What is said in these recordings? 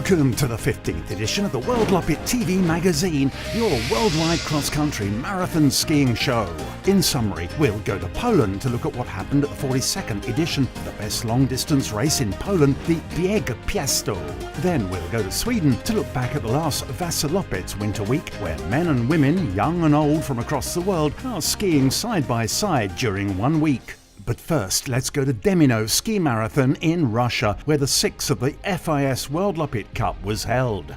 Welcome to the 15th edition of the WorldLoppet TV magazine, your worldwide cross-country marathon skiing show. In summary, we'll go to Poland to look at what happened at the 42nd edition of the best long-distance race in Poland, the Bieg Piastow. Then we'll go to Sweden to look back at the last Vasaloppet winter week, where men and women, young and old from across the world, are skiing side by side during 1 week. But first, let's go to Demino Ski Marathon in Russia, where the 6th of the FIS Worldloppet Cup was held.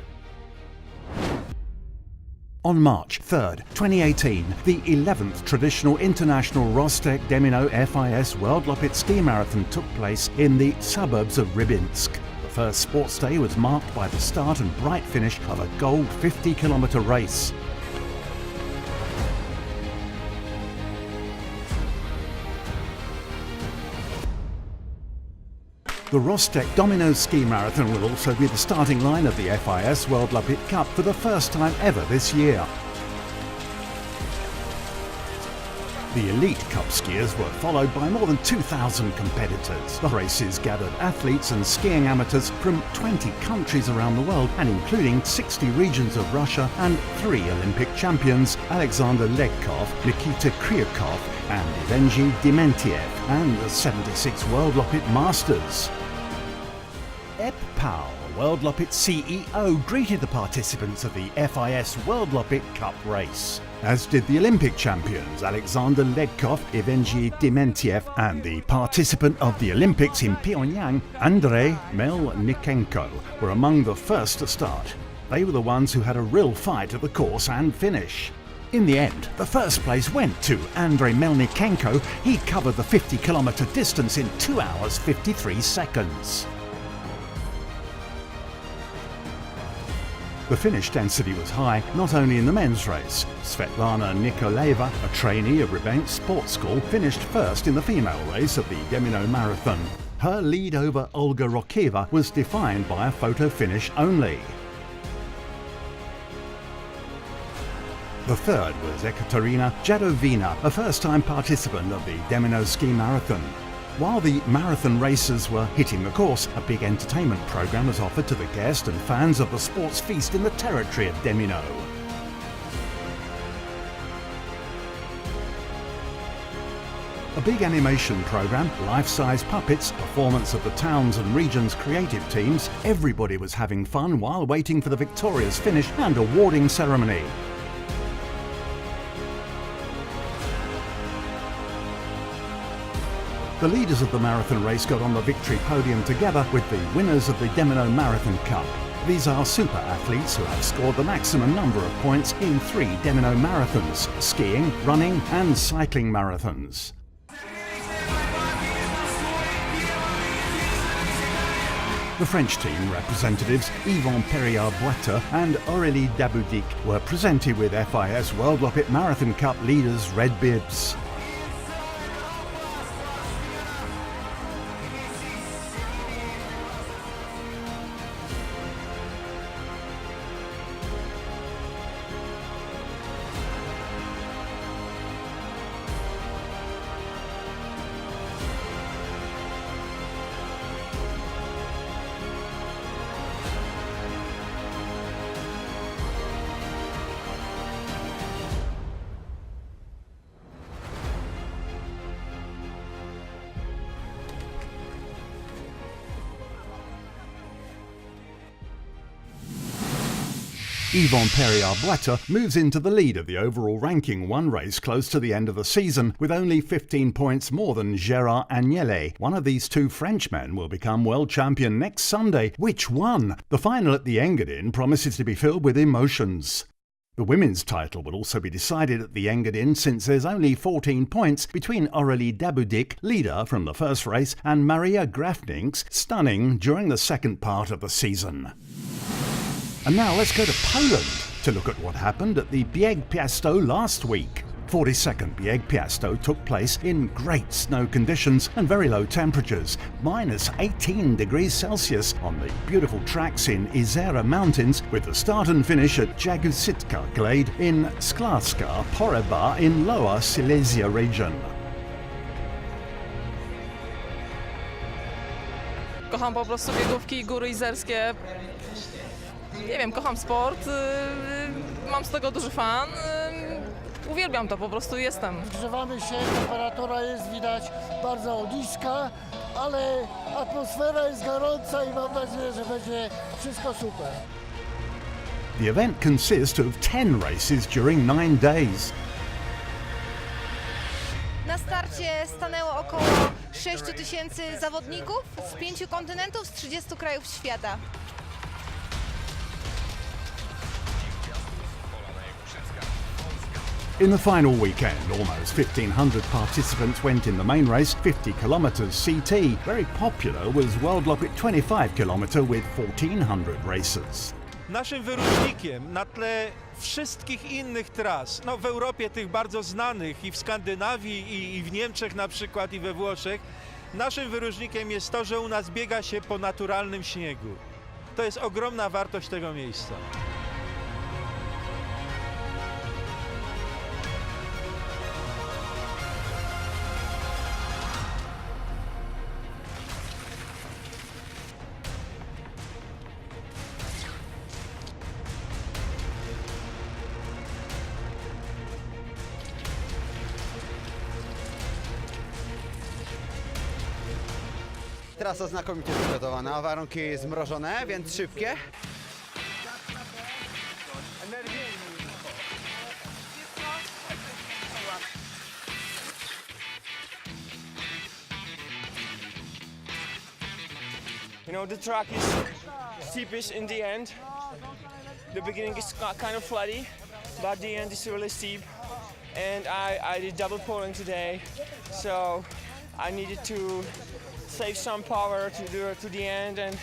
On March 3rd, 2018, the 11th traditional international Rostec Demino FIS Worldloppet Ski Marathon took place in the suburbs of Rybinsk. The first sports day was marked by the start and bright finish of a gold 50-kilometer race. The Rostec Demino Ski Marathon will also be the starting line of the FIS Worldloppet Cup for the first time ever this year. The elite cup skiers were followed by more than 2,000 competitors. The races gathered athletes and skiing amateurs from 20 countries around the world, and including 60 regions of Russia and 3 Olympic champions, Alexander Legkov, Nikita Kryukov and Evgeny Dementiev, and the 76 Worldloppet Masters. Worldloppet CEO greeted the participants of the FIS Worldloppet Cup race, as did the Olympic champions Alexander Legkov, Evgeny Dementiev, and the participant of the Olympics in Pyongyang, Andrei Melnikenko, were among the first to start. They were the ones who had a real fight at the course and finish. In the end, the first place went to Andrei Melnikenko. He covered the 50-kilometer distance in 2 hours 53 seconds. The finish density was high, not only in the men's race. Svetlana Nikolaeva, a trainee of Rybinsk Sports School, finished first in the female race of the Demino Marathon. Her lead over Olga Rokeva was defined by a photo finish only. The third was Ekaterina Jadovina, a first-time participant of the Demino Ski Marathon. While the marathon racers were hitting the course, a big entertainment program was offered to the guests and fans of the sports feast in the territory of Demino. A big animation program, life-size puppets, performance of the towns and regions' creative teams. Everybody was having fun while waiting for the victorious finish and awarding ceremony. The leaders of the marathon race got on the victory podium together with the winners of the Demino Marathon Cup. These are super athletes who have scored the maximum number of points in 3 Demino marathons: skiing, running and cycling marathons. The French team representatives Yvon Perriard-Boiteux and Aurélie Daboudic were presented with FIS Worldloppet Marathon Cup leaders' red bibs. Yvon Perriard-Boiteux moves into the lead of the overall ranking one race close to the end of the season, with only 15 points more than Gérard Agnellet. One of these 2 Frenchmen will become world champion next Sunday. Which one? The final at the Engadin promises to be filled with emotions. The women's title will also be decided at the Engadin, since there's only 14 points between Aurélie Daboudic, leader from the first race, and Maria Grafnink's stunning during the second part of the season. And now let's go to Poland to look at what happened at the Bieg Piastow last week. 42nd Bieg Piastow took place in great snow conditions and very low temperatures, minus 18 degrees Celsius, on the beautiful tracks in Izera Mountains, with the start and finish at Jagusitka Glade in Sklarska Poręba in Lower Silesia region. kocham po prostu biegówki, góry izerskie. Nie wiem, kocham sport, mam z tego duży fan. Uwielbiam to, po prostu jestem. Grzewamy się, temperatura jest widać bardzo niska, ale atmosfera jest gorąca i mam nadzieję, że będzie wszystko super. The event consists of 10 races during 9 days. Na starcie stanęło około 6 000 zawodników z 5 kontynentów, z 30 krajów świata. In the final weekend, almost 1,500 participants went in the main race, 50 kilometres CT. Very popular was Worldloppet 25 km with 1,400 races. Naszym wyróżnikiem na tle wszystkich innych tras, no w Europie tych bardzo znanych i w Skandynawii i w Niemczech na przykład i we Włoszech, naszym wyróżnikiem jest to, że u nas biega się po naturalnym śniegu. To jest ogromna wartość tego miejsca. Trasa znakomicie przygotowana, warunki zmrożone, więc szybkie. You know, the track is steepest in the end. The beginning is kind of flatty, but the end is really steep. And I did double poling today, so I needed to save some power to do it to the end, and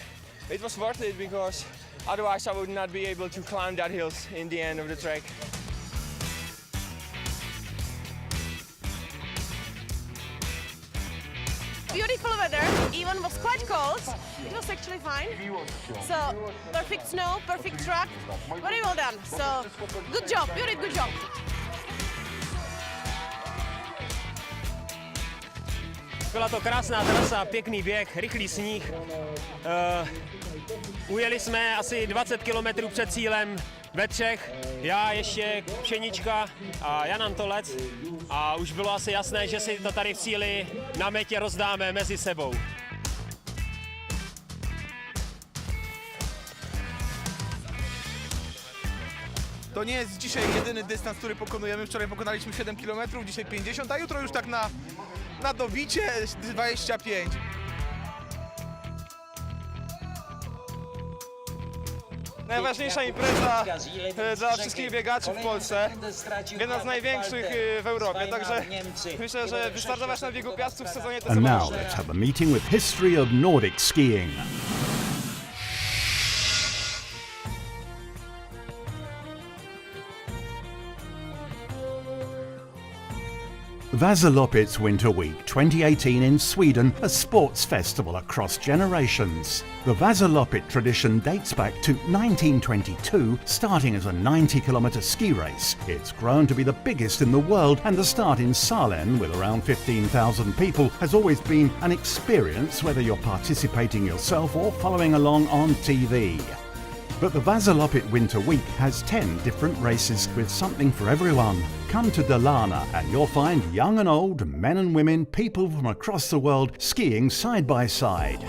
it was worth it because otherwise I would not be able to climb that hills in the end of the track. Beautiful weather, even was quite cold. It was actually fine. So, perfect snow, perfect track, very well done. So, good job, you did good job. Byla to krásná trasa, pěkný běh, rychlý sníh. Ujeli jsme asi 20 km před cílem ve třech. Já ještě Pšenička a Jan Antolec. A už bylo asi jasné, že si to tady v cíli na metě rozdáme mezi sebou. To nie jest dzisiaj jedyny dystans, który pokonujemy. Wczoraj pokonaliśmy 7 km, dzisiaj 50, a jutro już tak na dobicie 25. Najważniejsza impreza dla wszystkich biegaczy w Polsce. Jedna z największych w Europie, także myślę, że wystartować na Biegu Piastów w sezonie to And now zobaczymy. let's have a meeting with history of Nordic skiing. Vasaloppet's Winter Week 2018 in Sweden, a sports festival across generations. The Vasaloppet tradition dates back to 1922, starting as a 90-kilometre ski race. It's grown to be the biggest in the world, and the start in Salem, with around 15,000 people, has always been an experience, whether you're participating yourself or following along on TV. But the Vasaloppet Winter Week has 10 different races with something for everyone. Come to Dalarna and you'll find young and old, men and women, people from across the world skiing side by side.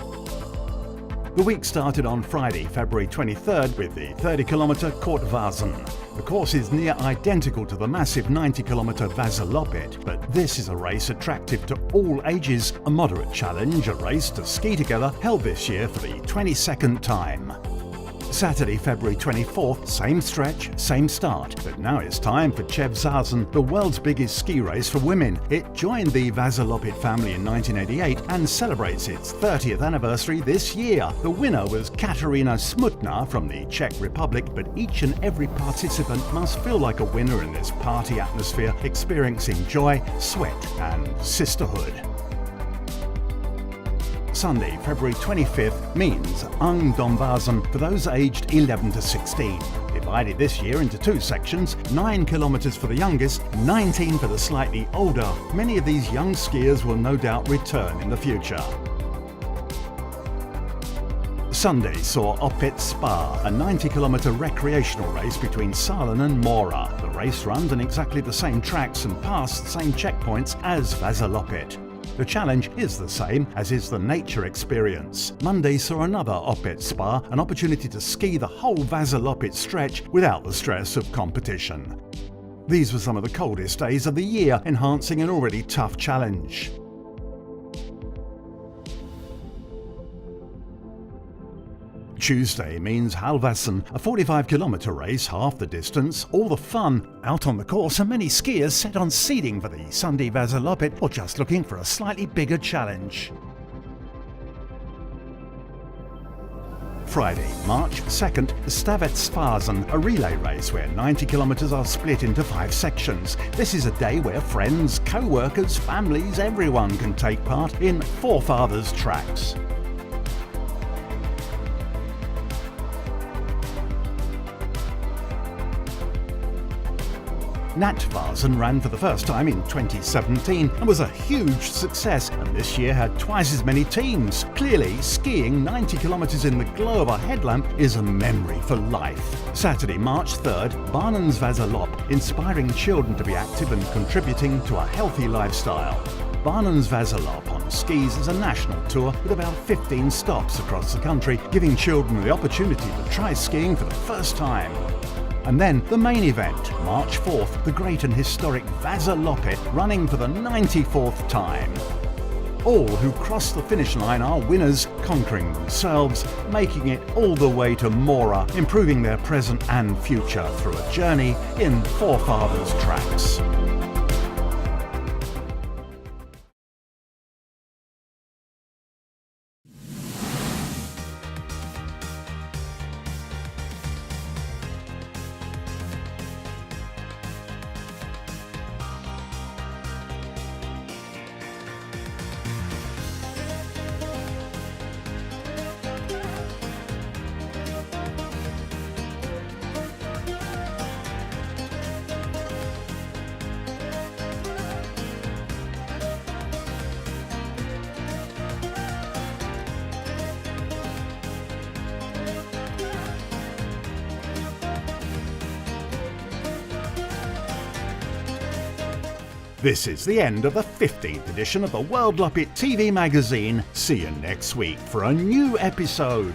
The week started on Friday, February 23rd with the 30-kilometre Kortvasen. The course is near identical to the massive 90-kilometre Vasaloppet, but this is a race attractive to all ages, a moderate challenge, a race to ski together, held this year for the 22nd time. Saturday, February 24th, same stretch, same start, but now it's time for Chevzasen, the world's biggest ski race for women. It joined the Vasaloppet family in 1988 and celebrates its 30th anniversary this year. The winner was Katarina Smutna from the Czech Republic, but each and every participant must feel like a winner in this party atmosphere, experiencing joy, sweat and sisterhood. Sunday, February 25th, means Ungdomsvasen for those aged 11 to 16. Divided this year into two sections, 9 kilometres for the youngest, 19 for the slightly older. Many of these young skiers will no doubt return in the future. Sunday saw Opet Spa, a 90-kilometre recreational race between Salon and Mora. The race runs on exactly the same tracks and past the same checkpoints as Vasaloppet. The challenge is the same, as is the nature experience. Monday saw another Opet Spa, an opportunity to ski the whole Vasaloppet stretch without the stress of competition. These were some of the coldest days of the year, enhancing an already tough challenge. Tuesday means Halvassen, a 45-kilometre race, half the distance, all the fun, out on the course, and many skiers set on seeding for the Sunday Vasaloppet or just looking for a slightly bigger challenge. Friday, March 2nd, Stavetsfasen, a relay race where 90 kilometres are split into 5 sections. This is a day where friends, co-workers, families, everyone can take part in Forefathers tracks. Natvasen ran for the first time in 2017 and was a huge success, and this year had twice as many teams. Clearly, skiing 90 kilometres in the glow of a headlamp is a memory for life. Saturday, March 3rd, Barnens Vasaloppet, inspiring children to be active and contributing to a healthy lifestyle. Barnens Vasaloppet on skis is a national tour with about 15 stops across the country, giving children the opportunity to try skiing for the first time. And then the main event, March 4th, the great and historic Vasaloppet, running for the 94th time. All who cross the finish line are winners, conquering themselves, making it all the way to Mora, improving their present and future through a journey in Forefathers tracks. This is the end of the 15th edition of the WorldLoppetTV magazine. See you next week for a new episode.